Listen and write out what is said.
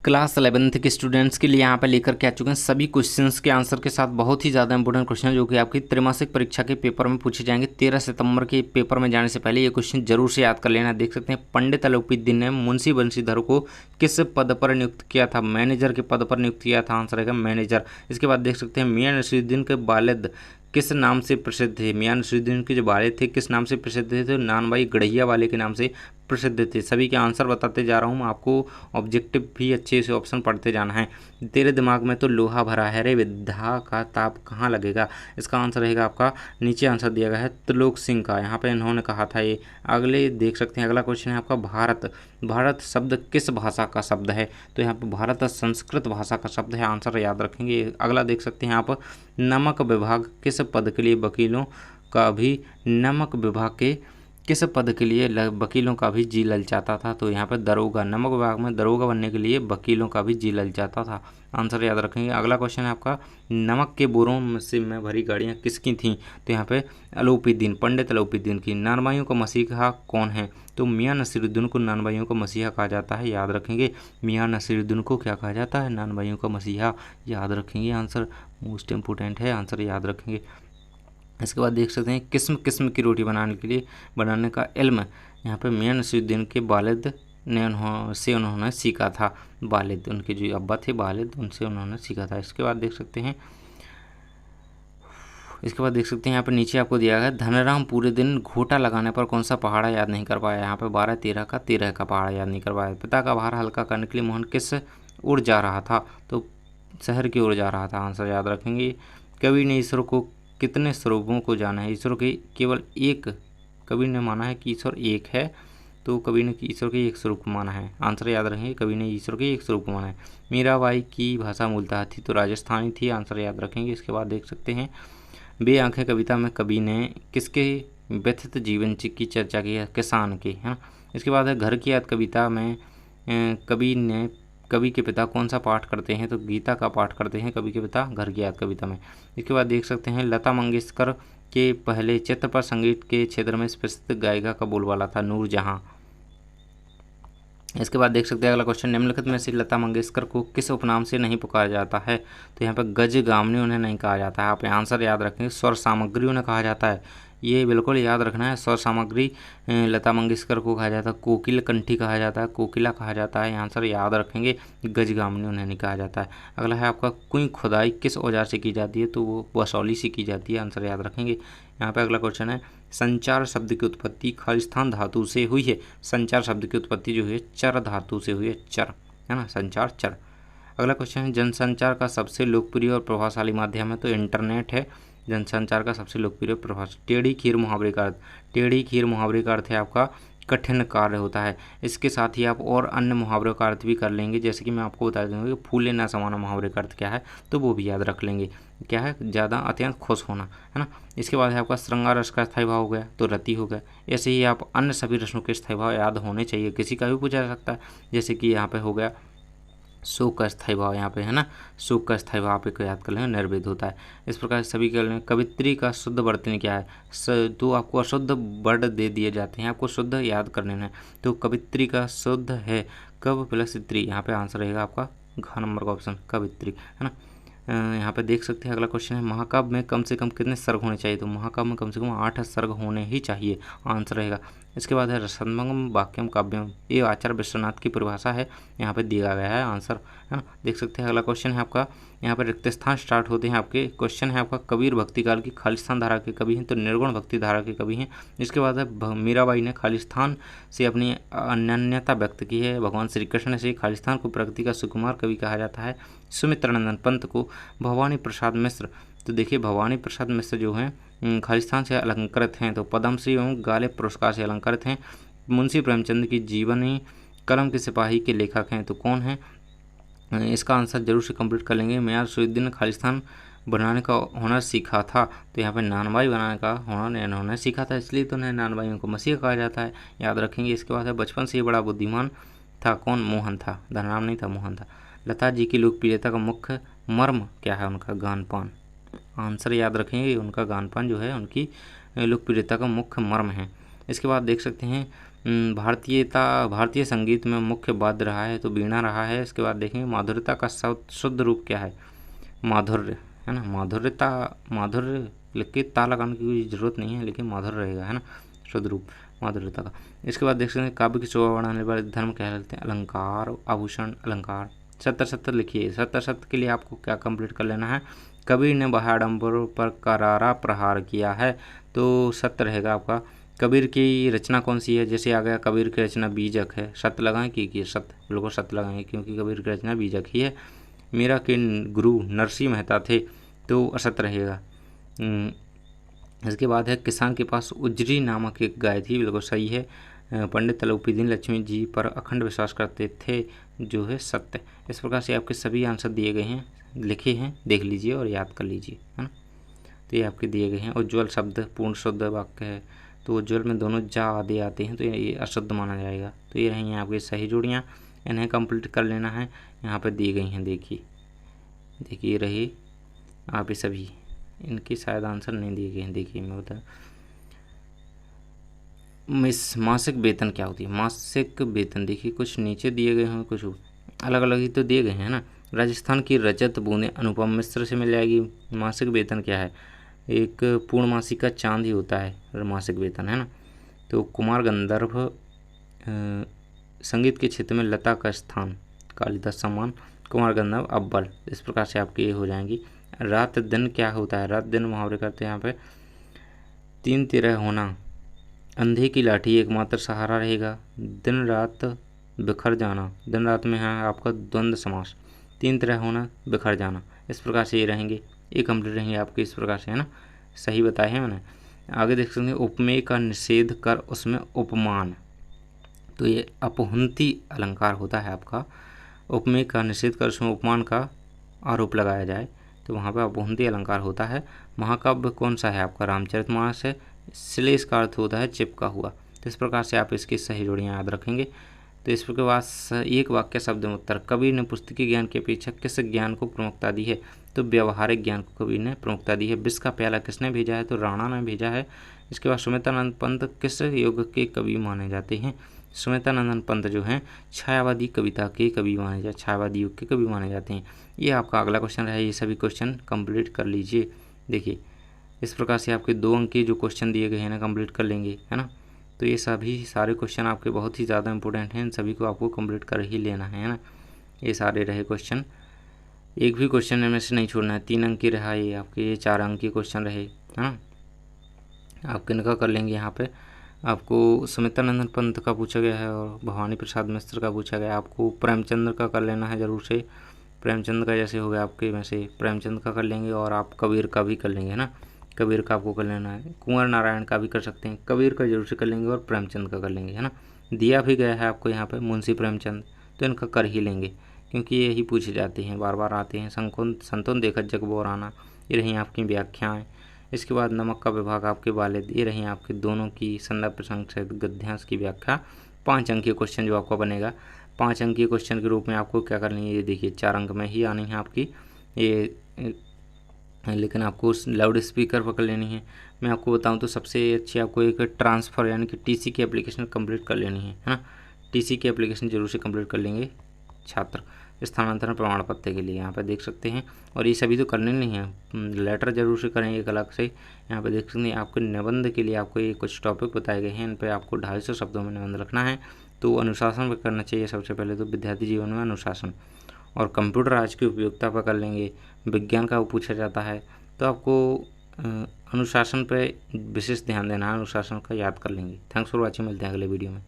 Class 11th के students के लिए यहाँ पे लेकर के आ चुके हैं सभी क्वेश्चंस के आंसर के साथ बहुत ही ज़्यादा इंपॉर्टेंट क्वेश्चन जो कि आपकी त्रैमासिक परीक्षा के पेपर में पूछे जाएंगे। 13 सितंबर के पेपर में जाने से पहले ये क्वेश्चन जरूर से याद कर लेना। देख सकते हैं, पंडित आलोपीदीन ने मुंशी बंशीधर को किस पद पर नियुक्त किया था? मैनेजर के पद पर नियुक्त किया था। आंसर रहेगा मैनेजर। इसके बाद देख सकते हैं, मियां नसीरुद्दीन के वालिद किस नाम से प्रसिद्ध थे? मियां नसीरुद्दीन के जो वालिद थे किस नाम से प्रसिद्ध थे? तो नानबाई गढ़िया वाले के नाम से प्रसिद्ध थे। सभी के आंसर बताते जा रहा हूँ, आपको ऑब्जेक्टिव भी अच्छे से ऑप्शन पढ़ते जाना है। तेरे दिमाग में तो लोहा भरा है रे, विद्या का ताप कहाँ लगेगा? इसका आंसर रहेगा आपका, नीचे आंसर दिया गया है त्रिलोक सिंह का। यहाँ पे इन्होंने कहा था ये। अगले देख सकते हैं, अगला क्वेश्चन है आपका, भारत। भारत शब्द किस भाषा का शब्द है? तो यहाँ पर भारत संस्कृत भाषा का शब्द है। आंसर याद रखेंगे। अगला देख सकते हैं आप, नमक विभाग किस पद के लिए वकीलों का भी नमक विभाग के किस पद के लिए वकीलों का भी जी ललचाता था? तो यहाँ पर दरोगा। नमक विभाग में दरोगा बनने के लिए वकीलों का भी जी ललचाता था। आंसर याद रखेंगे। अगला क्वेश्चन है आपका, नमक के बोरों में भरी गाड़ियाँ किसकी थीं? तो यहाँ पे आलोपीदीन, पंडित आलोपीदीन की। नानबाइयों का मसीहा कौन है? तो मियां नसीरुद्दीन को नानबाइयों का मसीहा कहा जाता है। याद रखेंगे, मियां नसीरुद्दीन को क्या कहा जाता है? नानबाइयों का मसीहा। याद रखेंगे, आंसर मोस्ट इम्पोर्टेंट है, आंसर याद रखेंगे। इसके बाद देख सकते हैं, किस्म किस्म की रोटी बनाने का इल्म यहाँ पे मियां नसीरुद्दीन के वालिद ने उन्होंने सीखा था। वालिद, उनके जो अब्बा थे वालिद, उनसे उन्होंने सीखा था। इसके बाद देख सकते हैं, यहाँ पर नीचे आपको दिया गया, धनराम पूरे दिन घोटा लगाने पर कौन सा पहाड़ा याद नहीं कर पाया? यहाँ पे 12-13 का पहाड़ा याद नहीं कर पाया। पिता का भार हल्का करने के लिए मोहन किस ओर जा रहा था? तो शहर की ओर जा रहा था। आंसर याद रखेंगे। कवि ने ईश्वर को कितने स्वरूपों को जाना है? ईश्वर के केवल एक, कवि ने माना है कि ईश्वर एक है, तो कवि ने ईश्वर के एक स्वरूप को माना है। आंसर याद रखेंगे, कवि ने ईश्वर के एक स्वरूप को माना है। मीराबाई की भाषा मूलतः थी, तो राजस्थानी थी। आंसर याद रखेंगे। इसके बाद देख सकते हैं, बे आंखें कविता में कवि ने किसके व्यथित जीवन की चर्चा की है? किसान की, है ना। इसके बाद है, घर की याद कविता में कवि के पिता कौन सा पाठ करते हैं? तो गीता का पाठ करते हैं कवि के पिता घर की याद कविता में। इसके बाद देख सकते हैं, लता मंगेशकर के पहले चित्र पर संगीत के क्षेत्र में प्रसिद्ध गायिका का बोलबाला था? नूरजहां। इसके बाद देख सकते हैं, अगला क्वेश्चन, निम्नलिखित में से लता मंगेशकर को किस उपनाम से नहीं पुकारा जाता है? तो यहाँ पर गज गामनी उन्हें नहीं कहा जाता है। आप आंसर याद रखेंगे। स्वर सामग्री उन्हें कहा जाता है। ये बिल्कुल याद रखना है। स्वर सामग्री लता मंगेशकर को कहा जाता है। कोकिल कंठी कहा जाता है, कोकिला कहा जाता है। आंसर याद रखेंगे। गज गामनी उन्हें नहीं कहा जाता है। अगला है आपका, कुई खुदाई किस औजार से की जाती है? तो वो वसौली से की जाती है। आंसर याद रखेंगे। यहाँ पे अगला क्वेश्चन है, संचार शब्द की उत्पत्ति खालिस्तान धातु से हुई है। संचार शब्द की उत्पत्ति जो है चर धातु से हुई है। चर, है ना, संचार चर। अगला क्वेश्चन है, जनसंचार का सबसे लोकप्रिय और प्रभावशाली माध्यम है? तो इंटरनेट है जनसंचार का सबसे लोकप्रिय प्रभावशाली। टेढ़ी खीर मुहावरे का अर्थ, टेढ़ी खीर मुहावरे का अर्थ है आपका कठिन कार्य होता है। इसके साथ ही आप और अन्य मुहावरों का अर्थ भी कर लेंगे, जैसे कि मैं आपको बता दूंगा कि फूले ना समाना मुहावरे का अर्थ क्या है, तो वो भी याद रख लेंगे। क्या है? ज़्यादा अत्यंत खुश होना, है ना। इसके बाद है आपका श्रृंगार रस का स्थायी भाव हो गया, तो रति हो गया। ऐसे ही आप अन्य सभी रसों के स्थायी भाव याद होने चाहिए, किसी का भी पूछा जा सकता है। जैसे कि यहाँ पे हो गया शोक का स्थायी भाव, यहाँ पे है ना, शोक का स्थायी भाव पे को याद कर लेंगे, निर्वेद होता है। इस प्रकार सभी कर लेंगे। कवित्री का शुद्ध वर्तनी क्या है? तो आपको अशुद्ध वर्ड दे दिए जाते हैं, आपको शुद्ध याद करने हैं। तो कवित्री का शुद्ध है कव प्लस त्री। यहाँ पे आंसर रहेगा आपका घ नंबर का ऑप्शन, कवित्री, है ना। यहाँ पे देख सकते हैं, अगला क्वेश्चन है, महाकाव्य में कम से कम कितने सर्ग होने चाहिए? तो महाकाव्य में कम से कम 8 सर्ग होने ही चाहिए। आंसर रहेगा। इसके बाद है, रसंगम वाक्यम काव्यम, ये आचार्य विश्वनाथ की परिभाषा है, यहाँ पे दिया गया है आंसर, है ना। देख सकते हैं, अगला क्वेश्चन है आपका, यहाँ पर रिक्त स्थान स्टार्ट होते हैं आपके। क्वेश्चन है आपका, कबीर भक्ति काल की खालिस्तान धारा के कवि हैं? तो निर्गुण भक्ति धारा के कवि हैं। इसके बाद है, मीराबाई ने खालिस्तान से अपनी अनन्यता व्यक्त की है। भगवान श्री कृष्ण से खालिस्तान को प्रकृति का सुकुमार कवि कहा जाता है। सुमित्रानंदन पंत को भवानी प्रसाद मिश्र, तो देखिए भवानी प्रसाद मिश्र जो हैं खालिस्तान से अलंकृत हैं, तो पद्मश्री एवं गालिब पुरस्कार से अलंकृत हैं। मुंशी प्रेमचंद की जीवनी कलम के सिपाही के लेखक हैं, तो कौन है? इसका आंसर जरूर से कंप्लीट कर लेंगे। मियां नसीरुद्दीन ने खालिस्तान बनाने का हुनर सीखा था, तो यहाँ पर नानबाई बनाने का हुनर इन्होंने सीखा था, इसलिए तो उन्हें नानबाइयों को मसीहा कहा जाता है, याद रखेंगे। इसके बाद है, बचपन से ही बड़ा बुद्धिमान था, कौन? मोहन था, धनराम नहीं था, मोहन था। लता जी की लोकप्रियता का मुख्य मर्म क्या है? उनका गान पान। आंसर याद रखेंगे, उनका गान पान जो है उनकी लोकप्रियता का मुख्य मर्म है। इसके बाद देख सकते हैं, भारतीय संगीत में मुख्य वाद्य रहा है तो वीणा रहा है। इसके बाद देखेंगे माधुर्यता का शुद्ध रूप क्या है, माधुर्य, है ना। माधुर्य लिख के ता लगाने की कोई ज़रूरत नहीं है, लेकिन माधुर्य रहेगा, है ना, शुद्ध रूप माधुर्यता का। इसके बाद देख सकते हैं काव्य की शोभा बढ़ाने वाले धर्म क्या कहलाते हैं, अलंकार, आभूषण, अलंकार। 70 लिखिए। 70 के लिए आपको क्या कंप्लीट कर लेना है, कबीर ने बाह्याडंबरों पर करारा प्रहार किया है, तो 70 रहेगा आपका। कबीर की रचना कौन सी है, जैसे आ गया कबीर की रचना बीजक है, सत्य लगाएं कि सत्य, बिल्कुल सत्य लगाएंगे क्योंकि कबीर की रचना बीजक ही है। मीरा के गुरु नरसिंह मेहता थे, तो असत्य रहेगा। इसके बाद है किसान के पास उजरी नामक एक गाय थी, बिल्कुल सही है। पंडित तलउपीदीन लक्ष्मी जी पर अखंड विश्वास करते थे, जो है सत्य। इस प्रकार से आपके सभी आंसर दिए गए हैं, लिखे हैं, देख लीजिए और याद कर लीजिए, है ना। तो ये आपके दिए गए हैं। उज्ज्वल शब्द पूर्ण शुद्ध वाक्य है, तो उज्ज्वल में दोनों जा आदि आते हैं, तो ये अशुद्ध माना जाएगा। तो ये रही हैं आपकी सही जोड़ियाँ, इन्हें कंप्लीट कर लेना है। यहाँ पर दी गई हैं, देखिए रही आप ये सभी, इनके शायद आंसर नहीं दिए गए हैं। देखिए मैं बता, मासिक वेतन क्या होती है, मासिक वेतन देखिए कुछ नीचे दिए गए हैं, कुछ अलग अलग ही तो दिए गए हैं ना। राजस्थान की रजत बूंदें अनुपम मिश्र से मिल जाएगी। मासिक वेतन क्या है, एक पूर्णमासिक का चांद ही होता है मासिक वेतन, है ना। तो कुमार गंधर्व संगीत के क्षेत्र में लता का स्थान, कालिदास सम्मान, कुमार गंधर्व अव्वल। इस प्रकार से आपके ये हो जाएंगी। रात दिन क्या होता है, रात दिन मुहावरे करते हैं यहाँ पे। तीन तिरह होना, अंधे की लाठी एकमात्र सहारा रहेगा। दिन रात बिखर जाना, दिन रात में है आपका द्वंद्व समास। तीन तरह होना, बिखर जाना। इस प्रकार से ये रहेंगे, ये कंप्लीट रहेंगे आपके इस प्रकार से, है ना। सही बताए हैं मैंने। आगे देख सकते हैं उपमेय का निषेध कर उसमें उपमान, तो ये अपहुंती अलंकार होता है आपका। उपमेय का निषेध कर उसमें उपमान का आरोप लगाया जाए, तो वहाँ पर अपहुंती अलंकार होता है। महाकाव्य कौन सा है आपका, रामचरितमानस है। श्लेष का अर्थ होता है चिपका हुआ। तो इस प्रकार से आप इसकी सही जोड़ियाँ याद रखेंगे। तो इसके बाद एक वाक्य शब्द में उत्तर, कबीर ने पुस्तकीय ज्ञान की अपेक्षा किस ज्ञान को प्रमुखता दी है, तो व्यवहारिक ज्ञान को कबीर ने प्रमुखता दी है। विष का प्याला किसने भेजा है, तो राणा ने भेजा है। इसके बाद सुमित्रानंद पंत किस युग के कवि माने जाते हैं, सुमित्रानंद पंत जो हैं छायावादी कविता के कवि माने जाते, छायावादी युग के कवि माने जाते हैं। ये आपका अगला क्वेश्चन रहा है, ये सभी क्वेश्चन कंप्लीट कर लीजिए। देखिए इस प्रकार से आपके 2 अंक के जो क्वेश्चन दिए गए हैं ना कंप्लीट कर लेंगे, है ना। तो ये सभी सारे क्वेश्चन आपके बहुत ही ज़्यादा इंपॉर्टेंट हैं, इन सभी को आपको कंप्लीट कर ही लेना है ना। ये सारे रहे क्वेश्चन, एक भी क्वेश्चन में से नहीं छोड़ना है। 3 अंक की रहा ये आपके, ये 4 अंक के क्वेश्चन रहे, है ना। आप इनका कर लेंगे। यहाँ पे आपको सुमित्रानंद पंत का पूछा गया है और भवानी प्रसाद मिश्र का पूछा गया। आपको प्रेमचंद का कर लेना है ज़रूर से। प्रेमचंद का जैसे हो गया आपके में से, प्रेमचंद का कर लेंगे और आप कबीर का भी कर लेंगे, है ना। कबीर का आपको कर लेना है। कुंवर नारायण का भी कर सकते हैं, कबीर का जरूर से कर लेंगे और प्रेमचंद का कर लेंगे, है ना। दिया भी गया है आपको यहाँ पे मुंशी प्रेमचंद, तो इनका कर ही लेंगे क्योंकि ये ही पूछे जाते हैं, बार बार आते हैं। संतों देखत जग बोराना, ये रही आपकी व्याख्याएँ। इसके बाद नमक का विभाग आपके वालिद, ये रही आपके दोनों की संदर्भ प्रसंग सहित गद्यांश की व्याख्या। 5 अंकीय क्वेश्चन जो आपका बनेगा, 5 अंकीय क्वेश्चन के रूप में आपको क्या करनी है, ये देखिए 4 अंक में ही आनी है आपकी ये, लेकिन आपको लाउड स्पीकर पकड़ लेनी है। मैं आपको बताऊं तो सबसे अच्छी आपको एक ट्रांसफ़र यानी कि टीसी की एप्लीकेशन कंप्लीट कर लेनी है ना। टीसी की एप्लीकेशन जरूर से कंप्लीट कर लेंगे छात्र, स्थानांतरण प्रमाण पत्र के लिए। यहाँ पर देख सकते हैं, और ये सभी तो करने नहीं है, लेटर जरूर से करें एक अलग से। यहाँ पर देख सकते हैं आपके निबंध के लिए आपको ये कुछ टॉपिक बताए गए हैं, इन पर आपको 250 शब्दों में निबंध रखना है। तो अनुशासन पर करना चाहिए सबसे पहले, तो विद्यार्थी जीवन में अनुशासन। और कंप्यूटर आज की उपयोगिता पर कर लेंगे, विज्ञान का वो पूछा जाता है, तो आपको अनुशासन पे विशेष ध्यान देना है, अनुशासन का याद कर लेंगे। थैंक्स फॉर वॉचिंग, मिलते हैं अगले वीडियो में।